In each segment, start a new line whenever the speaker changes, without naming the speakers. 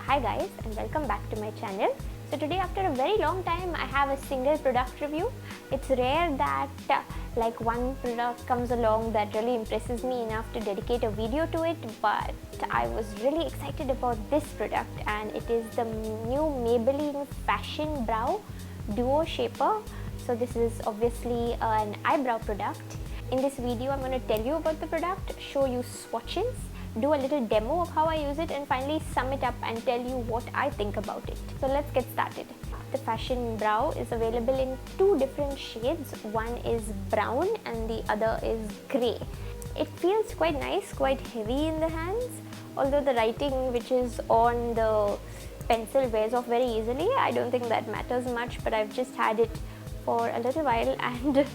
Hi guys, and welcome back to my channel. So today, after a very long time, I have a single product review. It's rare that like one product comes along that really impresses me enough to dedicate a video to it, but I was really excited about this product, and it is the new Maybelline Fashion Brow Duo Shaper. So this is obviously an eyebrow product. In this video, I'm going to tell you about the product, show you swatches, do a little demo of how I use it, and finally sum it up and tell you what I think about it. So let's get started. The Fashion Brow is available in two different shades. One is brown and the other is grey. It feels quite nice, quite heavy in the hands, although the writing which is on the pencil wears off very easily. I don't think that matters much, but I've just had it for a little while and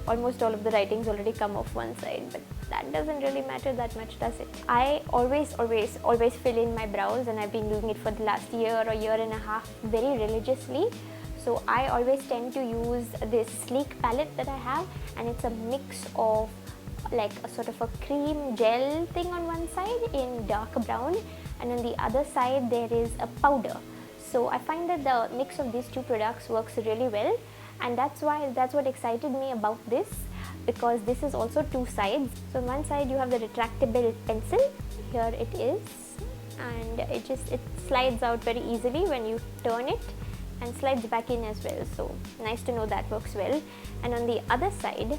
almost all of the writings already come off one side, but that doesn't really matter that much, does it? I always fill in my brows, and I've been doing it for the last year or year and a half very religiously. So I always tend to use this sleek palette that I have, and it's a mix of like a sort of a cream gel thing on one side in dark brown, and on the other side there is a powder. So I find that the mix of these two products works really well, and that's what excited me about this, because this is also two sides. So on one side you have the retractable pencil, here it is, and it slides out very easily when you turn it, and slides back in as well, so nice to know that works well. And on the other side,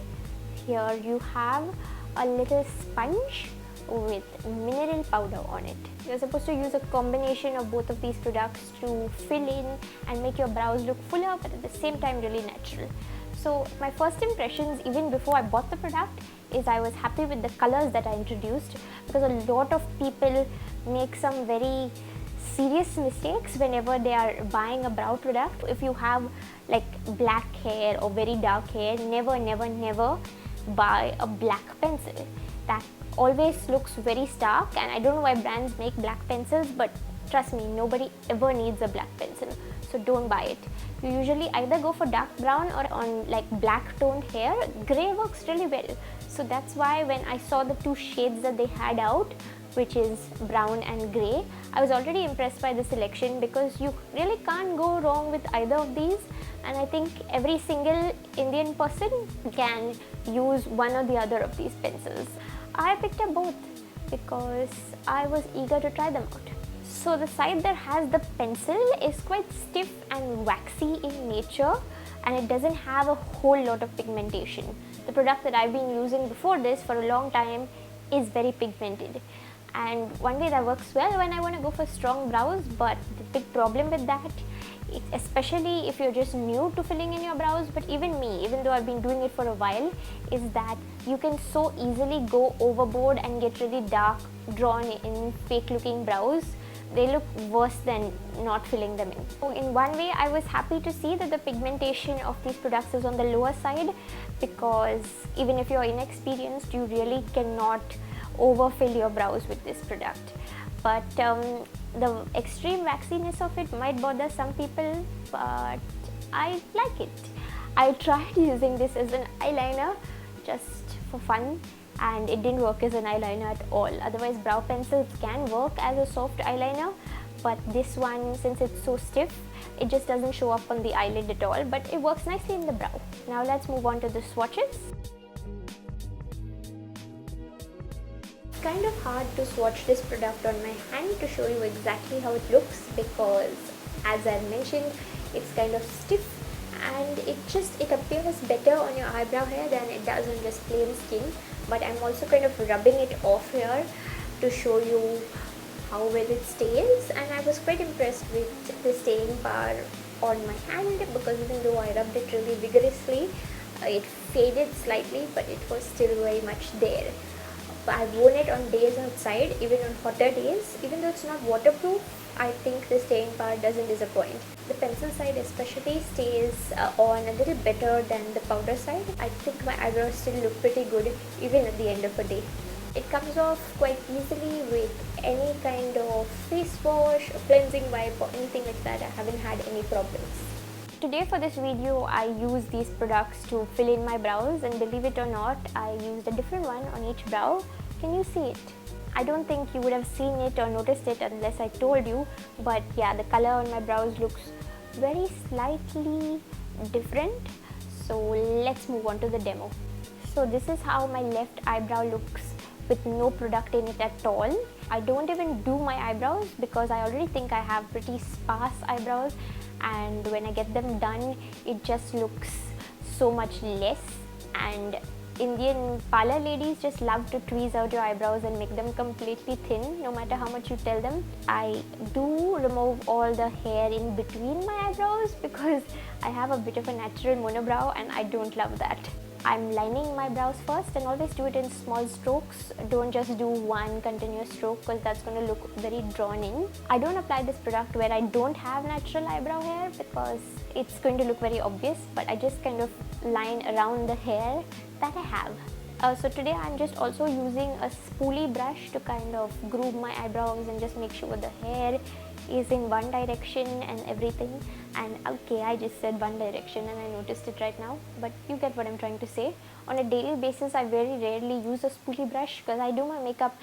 here you have a little sponge with mineral powder on it. You're supposed to use a combination of both of these products to fill in and make your brows look fuller, but at the same time really natural. So my first impressions, even before I bought the product, is I was happy with the colors that I introduced, because a lot of people make some very serious mistakes whenever they are buying a brow product. If you have like black hair or very dark hair, never buy a black pencil. That always looks very stark, and I don't know why brands make black pencils, but trust me, nobody ever needs a black pencil, so don't buy it. You usually either go for dark brown, or on like black toned hair, grey works really well. So that's why when I saw the two shades that they had out, which is brown and grey, I was already impressed by the selection, because you really can't go wrong with either of these, and I think every single Indian person can use one or the other of these pencils. I picked up both because I was eager to try them out. So the side that has the pencil is quite stiff and waxy in nature, and it doesn't have a whole lot of pigmentation. The product that I've been using before this for a long time is very pigmented, and one way that works well when I want to go for strong brows, but the big problem with that, especially if you're just new to filling in your brows, but even me, even though I've been doing it for a while, is that you can so easily go overboard and get really dark, drawn in, fake looking brows. They look worse than not filling them in. So in one way, I was happy to see that the pigmentation of these products is on the lower side, because even if you're inexperienced, you really cannot overfill your brows with this product. But the extreme waxiness of it might bother some people, but I like it. I tried using this as an eyeliner just for fun, and it didn't work as an eyeliner at all. Otherwise, brow pencils can work as a soft eyeliner, but this one, since it's so stiff, it just doesn't show up on the eyelid at all, but it works nicely in the brow. Now let's move on to the swatches. It's kind of hard to swatch this product on my hand to show you exactly how it looks, because as I mentioned, it's kind of stiff, and it appears better on your eyebrow hair than it does on just plain skin. But I'm also kind of rubbing it off here to show you how well it stays, and I was quite impressed with the staying power on my hand, because even though I rubbed it really vigorously, it faded slightly, but it was still very much there. I've worn it on days outside, even on hotter days. Even though it's not waterproof, I think the staying power doesn't disappoint. The pencil side especially stays on a little better than the powder side. I think my eyebrows still look pretty good even at the end of a day. It comes off quite easily with any kind of face wash or cleansing wipe or anything like that. I haven't had any problems. Today for this video, I used these products to fill in my brows, and believe it or not, I used a different one on each brow. Can you see it? I don't think you would have seen it or noticed it unless I told you, but yeah, the color on my brows looks very slightly different. So let's move on to the demo. So this is how my left eyebrow looks with no product in it at all. I don't even do my eyebrows because I already think I have pretty sparse eyebrows, and when I get them done it just looks so much less. And Indian parlor ladies just love to tweeze out your eyebrows and make them completely thin no matter how much you tell them. I do remove all the hair in between my eyebrows because I have a bit of a natural monobrow and I don't love that. I'm lining my brows first, and always do it in small strokes. Don't just do one continuous stroke because that's going to look very drawn in. I don't apply this product where I don't have natural eyebrow hair because it's going to look very obvious, but I just kind of line around the hair that I have. So today I'm just also using a spoolie brush to kind of groove my eyebrows and just make sure the hair is in one direction and everything. And okay, I just said one direction and I noticed it right now, but you get what I'm trying to say. On a daily basis I very rarely use a spoolie brush because I do my makeup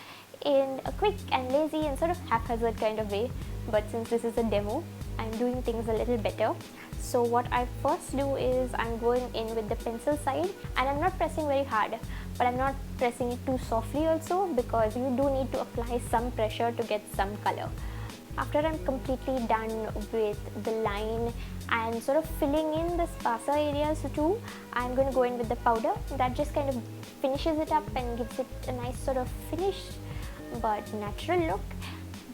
in a quick and lazy and sort of haphazard kind of way, but since this is a demo I'm doing things a little better. So what I first do is I'm going in with the pencil side, and I'm not pressing very hard, but I'm not pressing it too softly also because you do need to apply some pressure to get some color. After I'm completely done with the line and sort of filling in the sparser areas too, I'm going to go in with the powder. That just kind of finishes it up and gives it a nice sort of finished but natural look.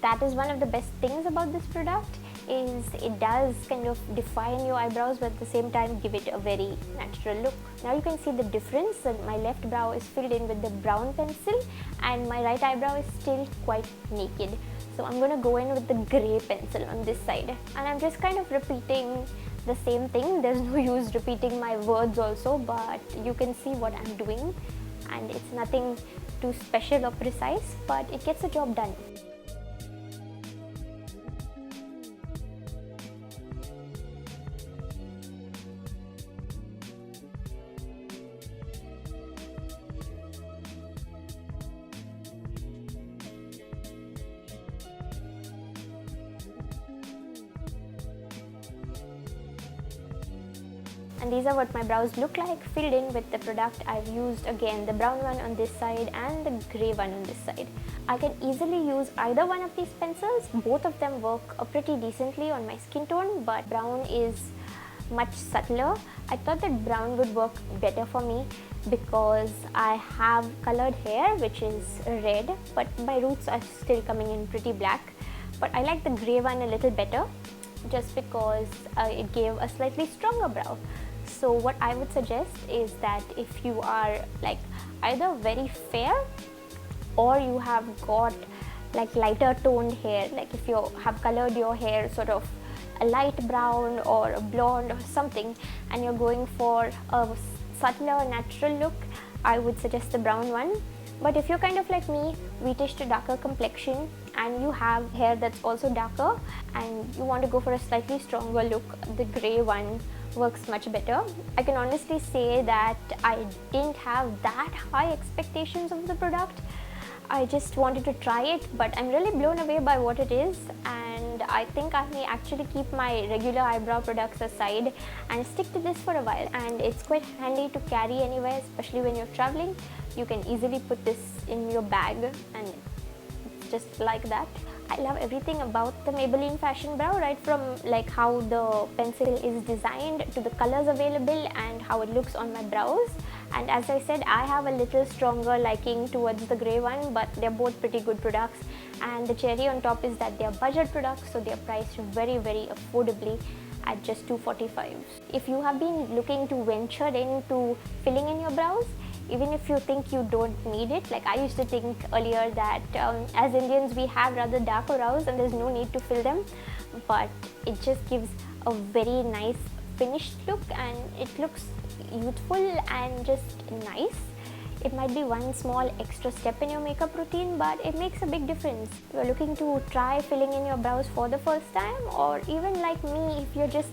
That is one of the best things about this product, is it does kind of define your eyebrows but at the same time give it a very natural look. Now you can see the difference, and my left brow is filled in with the brown pencil and my right eyebrow is still quite naked. So I'm going to go in with the grey pencil on this side, and I'm just kind of repeating the same thing. There's no use repeating my words also, but you can see what I'm doing, and it's nothing too special or precise, but it gets the job done. And these are what my brows look like, filled in with the product I've used. Again, the brown one on this side and the grey one on this side. I can easily use either one of these pencils. Both of them work pretty decently on my skin tone, but brown is much subtler. I thought that brown would work better for me because I have colored hair which is red, but my roots are still coming in pretty black. But I like the grey one a little better just because it gave a slightly stronger brow. So what I would suggest is that if you are like either very fair or you have got like lighter toned hair, like if you have colored your hair sort of a light brown or a blonde or something and you're going for a subtler natural look, I would suggest the brown one. But if you're kind of like me, wheatish to darker complexion, and you have hair that's also darker and you want to go for a slightly stronger look, the grey one works much better. I can honestly say that I didn't have that high expectations of the product. I just wanted to try it, but I'm really blown away by what it is, and I think I may actually keep my regular eyebrow products aside and stick to this for a while. And it's quite handy to carry anywhere, especially when you're traveling. You can easily put this in your bag and it's just like that. I love everything about the Maybelline Fashion Brow, right from like how the pencil is designed to the colors available and how it looks on my brows. And as I said, I have a little stronger liking towards the grey one, but they're both pretty good products. And the cherry on top is that they're budget products, so they're priced very, very affordably at just $245. If you have been looking to venture into filling in your brows, even if you think you don't need it, like I used to think earlier that as Indians we have rather dark brows and there's no need to fill them, but it just gives a very nice finished look and it looks youthful and just nice. It might be one small extra step in your makeup routine, but it makes a big difference. You're looking to try filling in your brows for the first time, or even like me, if you're just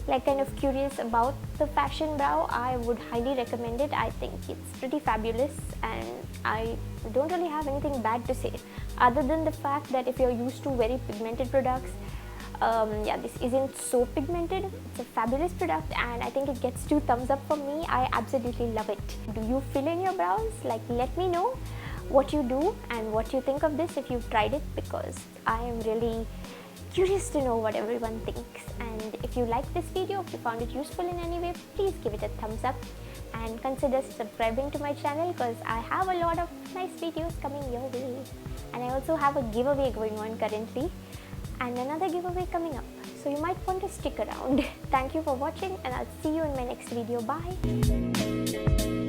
like kind of curious about the fashion brow, I would highly recommend it. I think it's pretty fabulous, and I don't really have anything bad to say other than the fact that if you're used to very pigmented products, yeah, this isn't so pigmented. It's a fabulous product, and I think it gets 2 thumbs up from me. I absolutely love it. Do you fill in your brows? Like, let me know what you do and what you think of this if you've tried it, because I am really curious to know what everyone thinks. And if you like this video, if you found it useful in any way, please give it a thumbs up and consider subscribing to my channel, because I have a lot of nice videos coming your way. And I also have a giveaway going on currently, and another giveaway coming up, so you might want to stick around. Thank you for watching, and I'll see you in my next video. Bye.